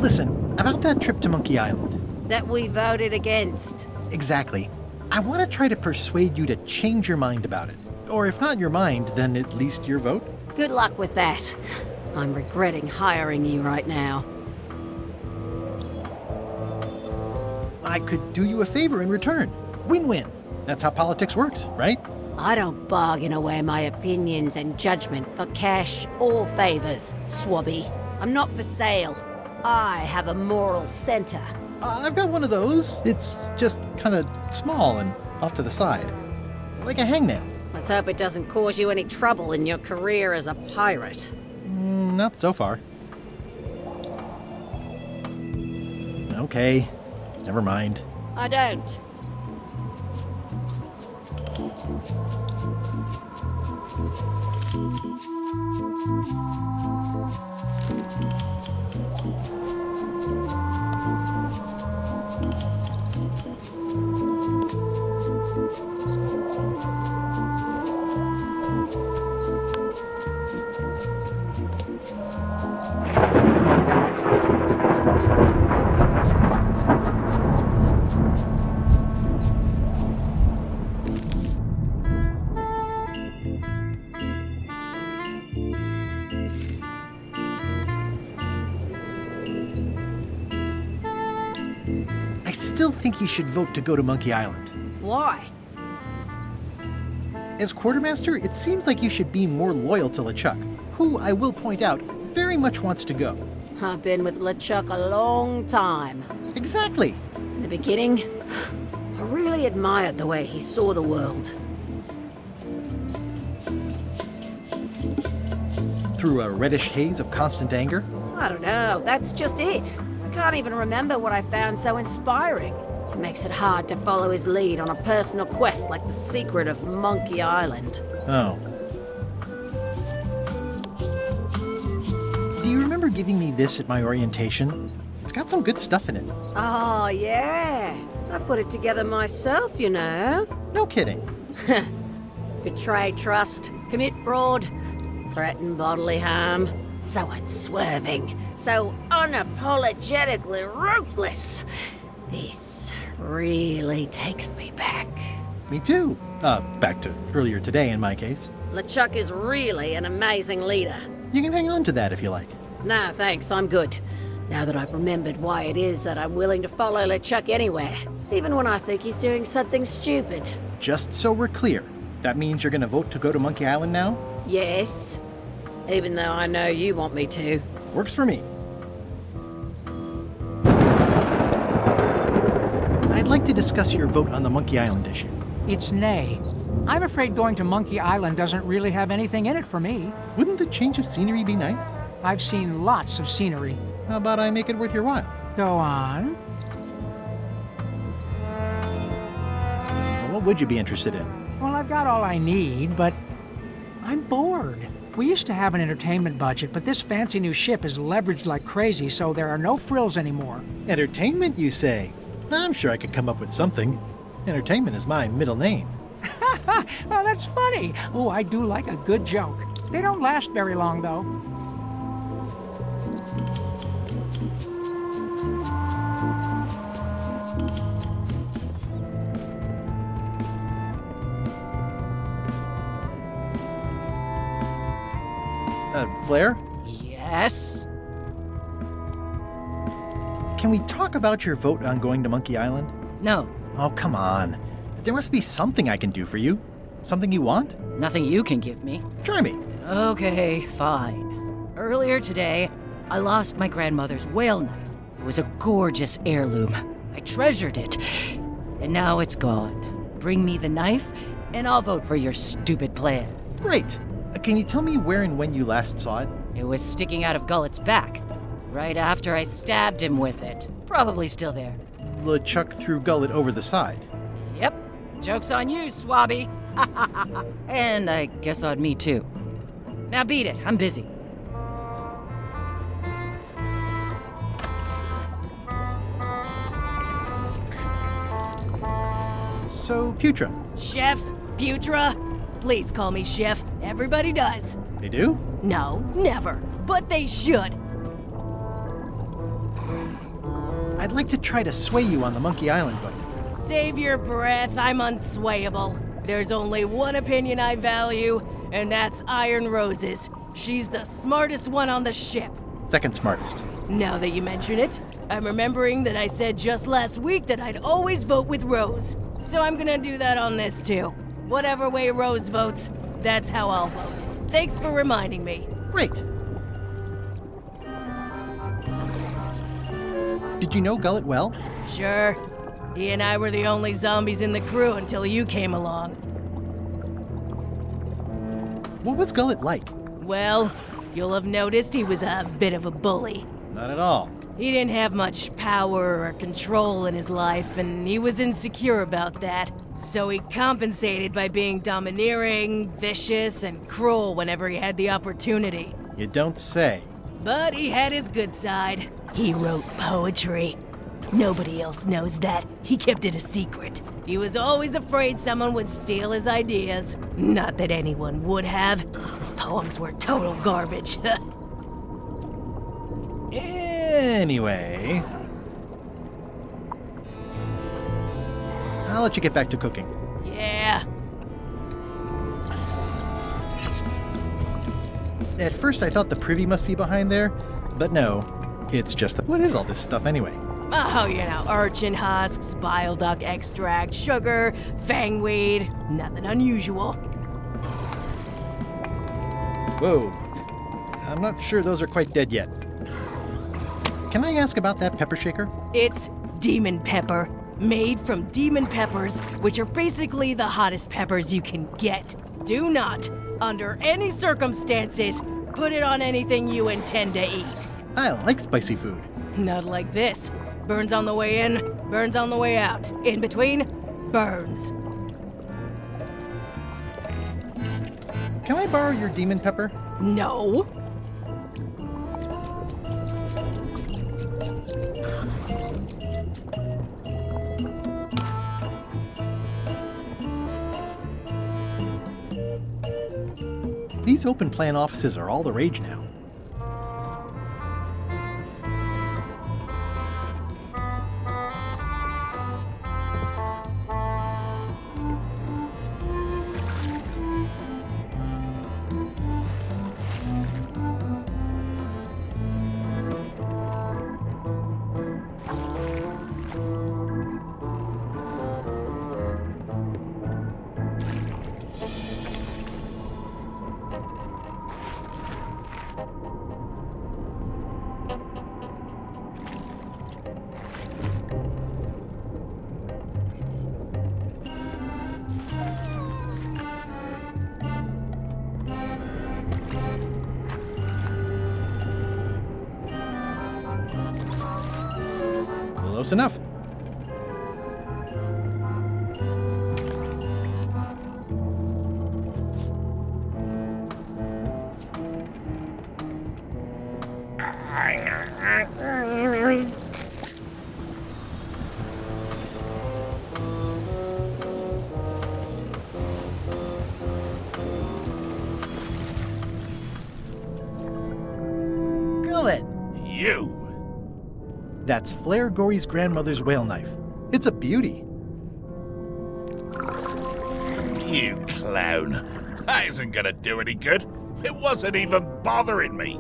Listen, about that trip to Monkey Island. That we voted against. Exactly. I want to try to persuade you to change your mind about it. Or if not your mind, then at least your vote. Good luck with that. I'm regretting hiring you right now. I could do you a favor in return. Win-win. That's how politics works, right? I don't bargain away my opinions and judgment for cash or favors, Swabby. I'm not for sale. I have a moral center. I've got one of those. It's just kind of small and off to the side. Like a hangnail. Let's hope it doesn't cause you any trouble in your career as a pirate. Not so far. Okay, never mind. I don't. I still think you should vote to go to Monkey Island. Why? As quartermaster, it seems like you should be more loyal to LeChuck, who, I will point out, very much wants to go. I've been with LeChuck a long time. Exactly. In the beginning, I really admired the way he saw the world. Through a reddish haze of constant anger? I don't know, that's just it. I can't even remember what I found so inspiring. It makes it hard to follow his lead on a personal quest like the Secret of Monkey Island. Oh. Do you remember giving me this at my orientation? It's got some good stuff in it. Oh, yeah. I put it together myself, you know. No kidding. Betray trust, commit fraud, threaten bodily harm. So unswerving, so unapologetically ruthless. This really takes me back. Me too. Back to earlier today in my case. LeChuck is really an amazing leader. You can hang on to that if you like. No, thanks, I'm good. Now that I've remembered why it is that I'm willing to follow LeChuck anywhere, even when I think he's doing something stupid. Just so we're clear, that means you're gonna vote to go to Monkey Island now? Yes, even though I know you want me to. Works for me. I'd like to discuss your vote on the Monkey Island issue. It's nay. I'm afraid going to Monkey Island doesn't really have anything in it for me. Wouldn't the change of scenery be nice? I've seen lots of scenery. How about I make it worth your while? Go on. Well, what would you be interested in? Well, I've got all I need, but I'm bored. We used to have an entertainment budget, but this fancy new ship is leveraged like crazy, so there are no frills anymore. Entertainment, you say? I'm sure I could come up with something. Entertainment is my middle name. Well, that's funny. Oh, I do like a good joke. They don't last very long, though. Flair? Yes? Can we talk about your vote on going to Monkey Island? No, Oh, come on. There must be something I can do for you. Something you want? nothing you can give me. Try me. Okay, fine. Earlier today, I lost my grandmother's whale knife. It was a gorgeous heirloom. I treasured it. And now it's gone. Bring me the knife, and I'll vote for your stupid plan. Great. Can you tell me where and when you last saw it? It was sticking out of Gullet's back, right after I stabbed him with it. Probably still there. LeChuck threw Gullet over the side. Yep. Joke's on you, Swabby. And I guess on me, too. Now beat it. I'm busy. So, Putra. Chef? Putra? Please call me Chef. Everybody does. They do? No, never. But they should. I'd like to try to sway you on the Monkey Island vote. Save your breath, I'm unswayable. There's only one opinion I value, and that's Iron Rose's. She's the smartest one on the ship. Second smartest. Now that you mention it, I'm remembering that I said just last week that I'd always vote with Rose. So I'm gonna do that on this too. Whatever way Rose votes, that's how I'll vote. Thanks for reminding me. Great. Did you know Gullet well? Sure. He and I were the only zombies in the crew until you came along. What was Gullet like? Well, you'll have noticed he was a bit of a bully. Not at all. He didn't have much power or control in his life, and he was insecure about that. So he compensated by being domineering, vicious, and cruel whenever he had the opportunity. You don't say. But he had his good side. He wrote poetry. Nobody else knows that. He kept it a secret. He was always afraid someone would steal his ideas. Not that anyone would have. His poems were total garbage. Anyway, I'll let you get back to cooking. Yeah. At first I thought the privy must be behind there, but no, it's just what is all this stuff anyway? Oh, you know, urchin husks, bile duck extract, sugar, fangweed. Nothing unusual. Whoa, I'm not sure those are quite dead yet. Can I ask about that pepper shaker? It's demon pepper, made from demon peppers, which are basically the hottest peppers you can get. Do not, under any circumstances, put it on anything you intend to eat. I like spicy food. Not like this. Burns on the way in, burns on the way out. In between, burns. Can I borrow your demon pepper? No. These open plan offices are all the rage now. Close enough. Gullet! You! That's Flair Gory's grandmother's whale knife. It's a beauty. You clown. That isn't gonna do any good. It wasn't even bothering me.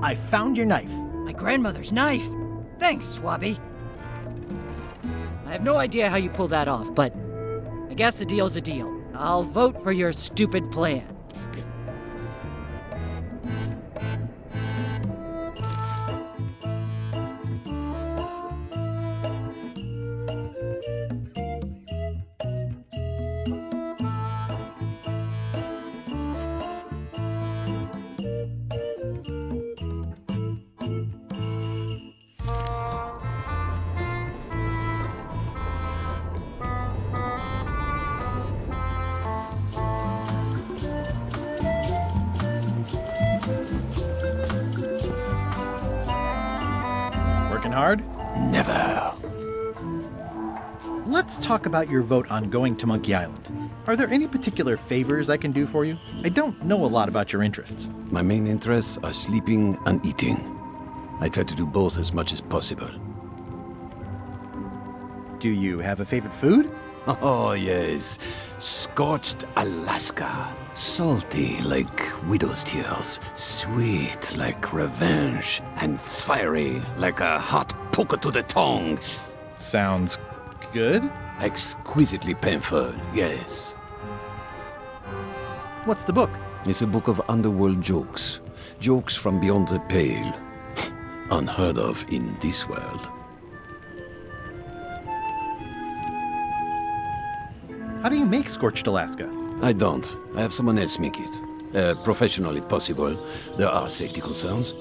I found your knife. My grandmother's knife. Thanks, Swabby. I have no idea how you pulled that off, but I guess a deal's a deal. I'll vote for your stupid plan. hard? Never. Let's talk about your vote on going to Monkey Island. Are there any particular favors I can do for you? I don't know a lot about your interests. My main interests are sleeping and eating. I try to do both as much as possible. Do you have a favorite food? Oh, yes. Scorched Alaska. Salty like widow's tears. Sweet like revenge. And fiery like a hot poker to the tongue. Sounds good. Exquisitely painful, yes. What's the book? It's a book of underworld jokes. Jokes from beyond the pale. Unheard of in this world. How do you make Scorched Alaska? I don't. I have someone else make it. Professional if possible. There are safety concerns.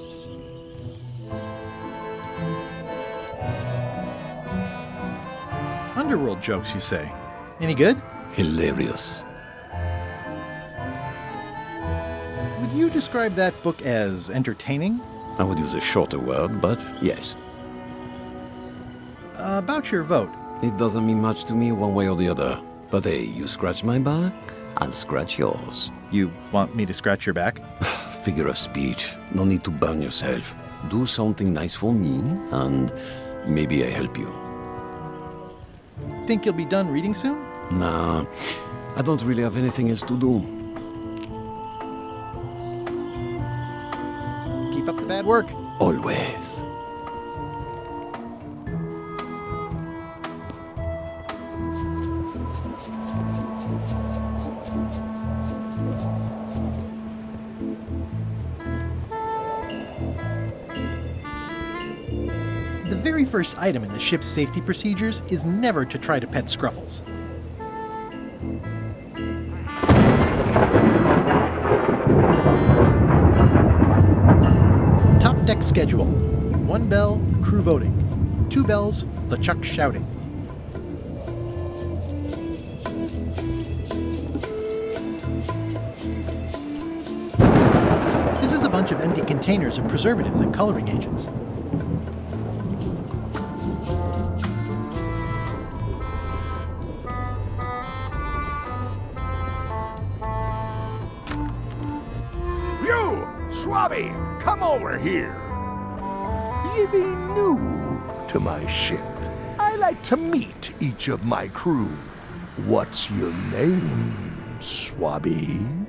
Underworld jokes, you say? Any good? Hilarious. Would you describe that book as entertaining? I would use a shorter word, but yes. About your vote. It doesn't mean much to me one way or the other. But hey, you scratch my back, I'll scratch yours. You want me to scratch your back? Figure of speech. No need to burn yourself. Do something nice for me, and maybe I help you. Think you'll be done reading soon? Nah, I don't really have anything else to do. Keep up the bad work. Always. The very first item in the ship's safety procedures is never to try to pet Scruffles. Top deck schedule. 1 bell, crew voting. 2 bells, LeChuck shouting. This is a bunch of empty containers of preservatives and coloring agents. Swabby, come over here. You be new to my ship. I like to meet each of my crew. What's your name, Swabby?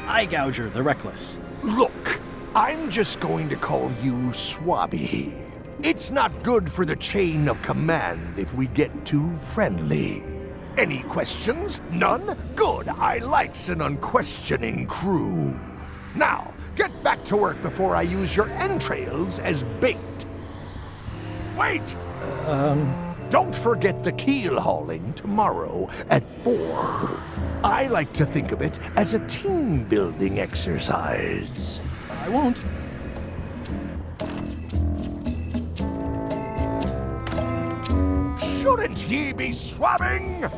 Eye Gouger the Reckless. Look, I'm just going to call you Swabby. It's not good for the chain of command if we get too friendly. Any questions? None? Good. I likes an unquestioning crew. Now, get back to work before I use your entrails as bait. Wait! Don't forget the keel hauling tomorrow at 4. I like to think of it as a team-building exercise. I won't. Shouldn't ye be swabbing?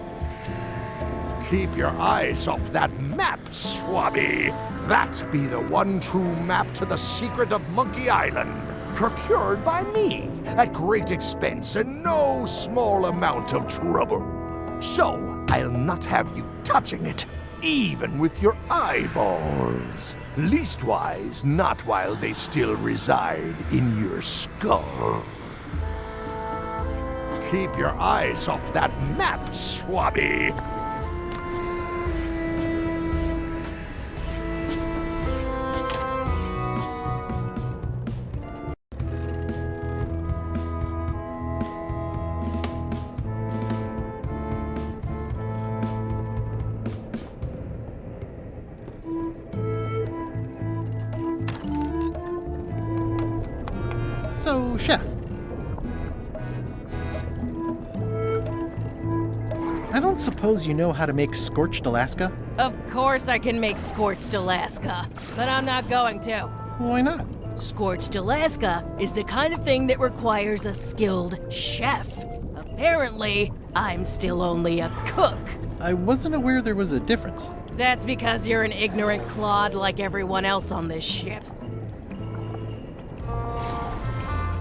Keep your eyes off that map, Swabby. That be the one true map to the secret of Monkey Island, procured by me at great expense and no small amount of trouble. So I'll not have you touching it, even with your eyeballs. Leastwise, not while they still reside in your skull. Keep your eyes off that map, Swabby. So, Chef. I don't suppose you know how to make Scorched Alaska? Of course I can make Scorched Alaska, but I'm not going to. Why not? Scorched Alaska is the kind of thing that requires a skilled chef. Apparently, I'm still only a cook. I wasn't aware there was a difference. That's because you're an ignorant clod like everyone else on this ship.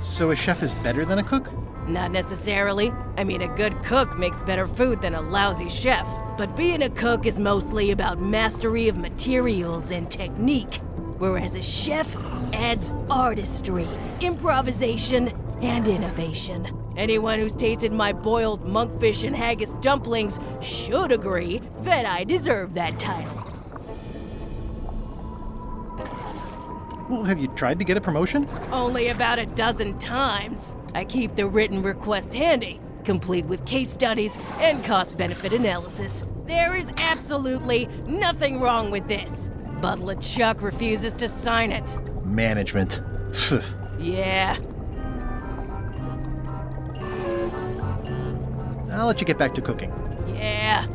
So a chef is better than a cook? Not necessarily. I mean, a good cook makes better food than a lousy chef. But being a cook is mostly about mastery of materials and technique, whereas a chef adds artistry, improvisation, and innovation. Anyone who's tasted my boiled monkfish and haggis dumplings should agree that I deserve that title. Well, have you tried to get a promotion? Only about a dozen times. I keep the written request handy, complete with case studies and cost-benefit analysis. There is absolutely nothing wrong with this, but LeChuck refuses to sign it. Management. Yeah. I'll let you get back to cooking. Yeah.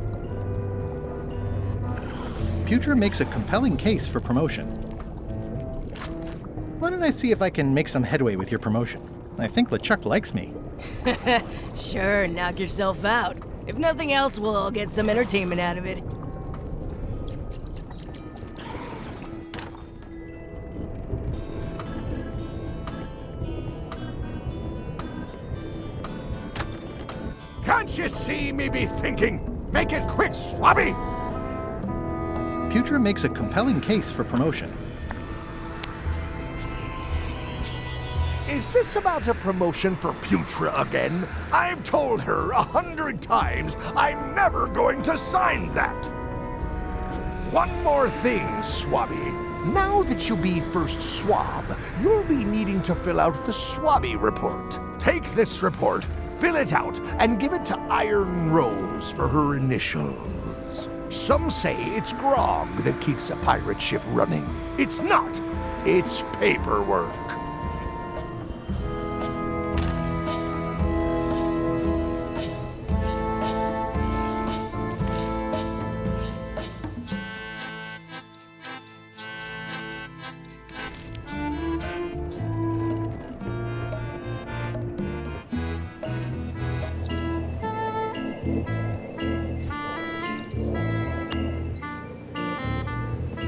Putra makes a compelling case for promotion. Why don't I see if I can make some headway with your promotion? I think LeChuck likes me. Sure, knock yourself out. If nothing else, we'll all get some entertainment out of it. Can't you see me be thinking? Make it quick, Swabby! Putra makes a compelling case for promotion. Is this about a promotion for Putra again? I've told her 100 times I'm never going to sign that. One more thing, Swabby. Now that you'll be first swab, you'll be needing to fill out the Swabby report. Take this report, fill it out, and give it to Iron Rose for her initials. Some say it's grog that keeps a pirate ship running. It's not. It's paperwork.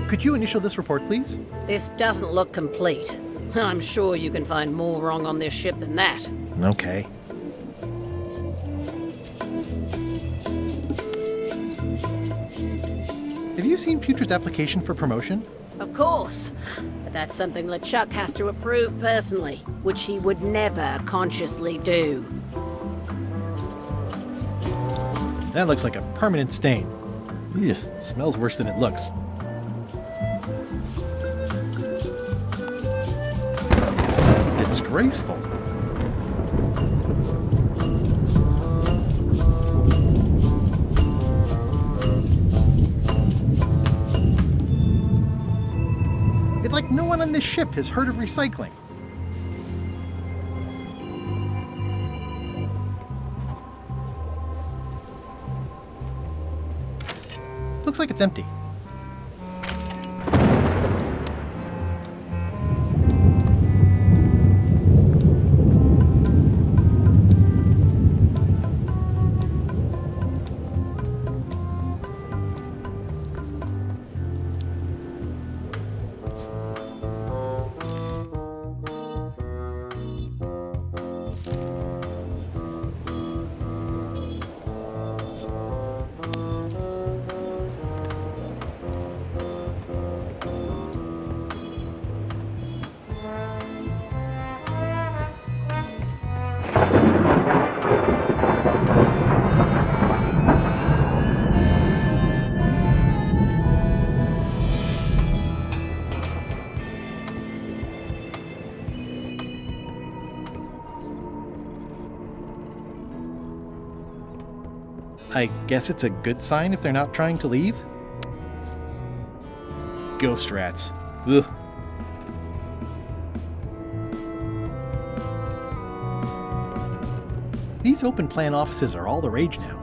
Could you initial this report, please? This doesn't look complete. I'm sure you can find more wrong on this ship than that. Okay. Have you seen Putra's application for promotion? Of course. But that's something LeChuck has to approve personally, which he would never consciously do. That looks like a permanent stain. Ugh, smells worse than it looks. Disgraceful. It's like no one on this ship has heard of recycling. Looks like it's empty. I guess it's a good sign if they're not trying to leave? Ghost rats. Ugh. These open plan offices are all the rage now.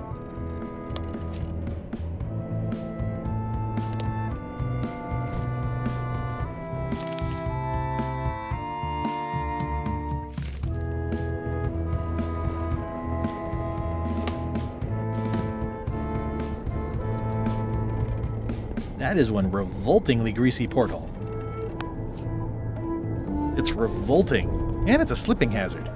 That is one revoltingly greasy porthole. It's revolting, and it's a slipping hazard.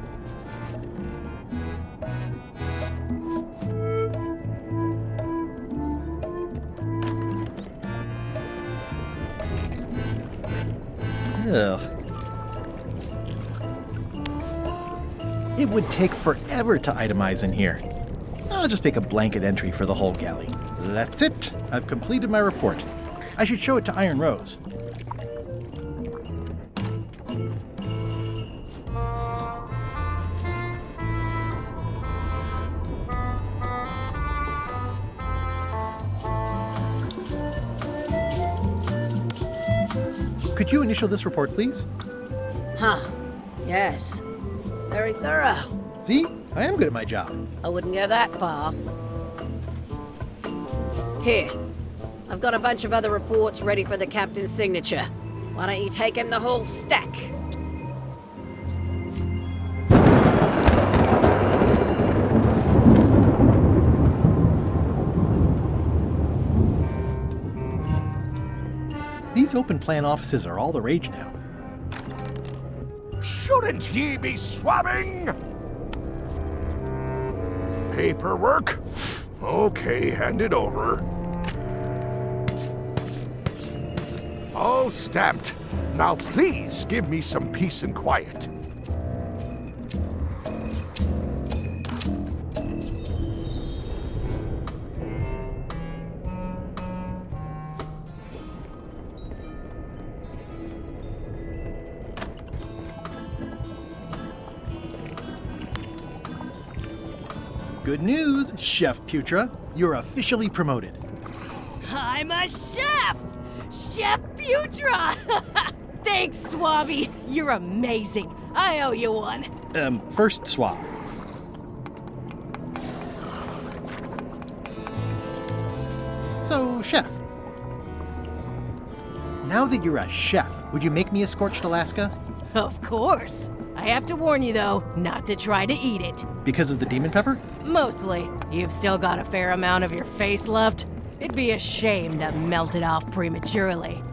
Ugh. It would take forever to itemize in here. I'll just make a blanket entry for the whole galley. That's it. I've completed my report. I should show it to Iron Rose. Could you initial this report, please? Huh. Yes. Very thorough. See? I am good at my job. I wouldn't go that far. Here. I've got a bunch of other reports ready for the captain's signature. Why don't you take him the whole stack? These open plan offices are all the rage now. Shouldn't ye be swabbing? Paperwork? Okay, hand it over. All stamped. Now please give me some peace and quiet. Good news, Chef Putra. You're officially promoted. I'm a chef! Chef Putra! Thanks, Swabby. You're amazing. I owe you one. First swap. So, Chef. Now that you're a chef, would you make me a scorched Alaska? Of course. I have to warn you, though, not to try to eat it. Because of the demon pepper? Mostly. You've still got a fair amount of your face left. It'd be a shame to melt it off prematurely.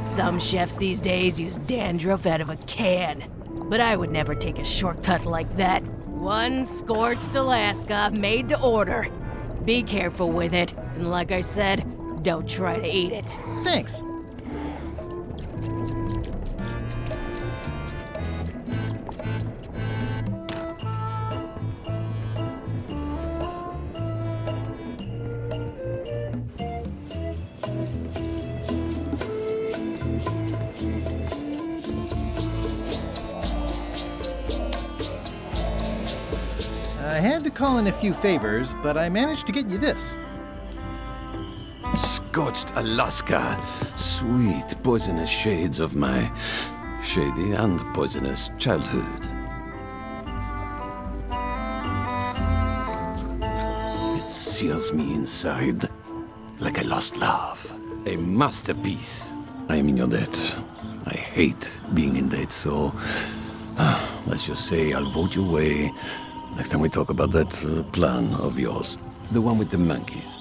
Some chefs these days use dandruff out of a can, but I would never take a shortcut like that. One scorched Alaska made to order. Be careful with it, and like I said, don't try to eat it. Thanks. I had to call in a few favors, but I managed to get you this. Scorched Alaska, sweet poisonous shades of my shady and poisonous childhood. It sears me inside like a lost love. A masterpiece. I am in your debt. I hate being in debt, so let's just say I'll vote your way next time we talk about that plan of yours. The one with the monkeys.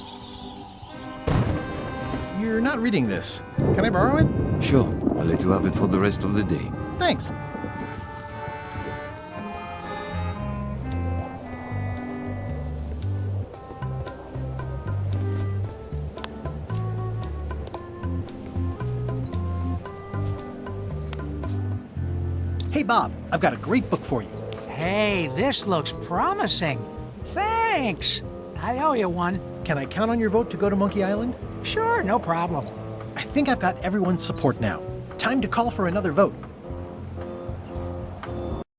You're not reading this. Can I borrow it? Sure, I'll let you have it for the rest of the day. Thanks. Hey, Bob, I've got a great book for you. Hey, this looks promising. Thanks. I owe you one. Can I count on your vote to go to Monkey Island? Sure, no problem. I think I've got everyone's support now. Time to call for another vote.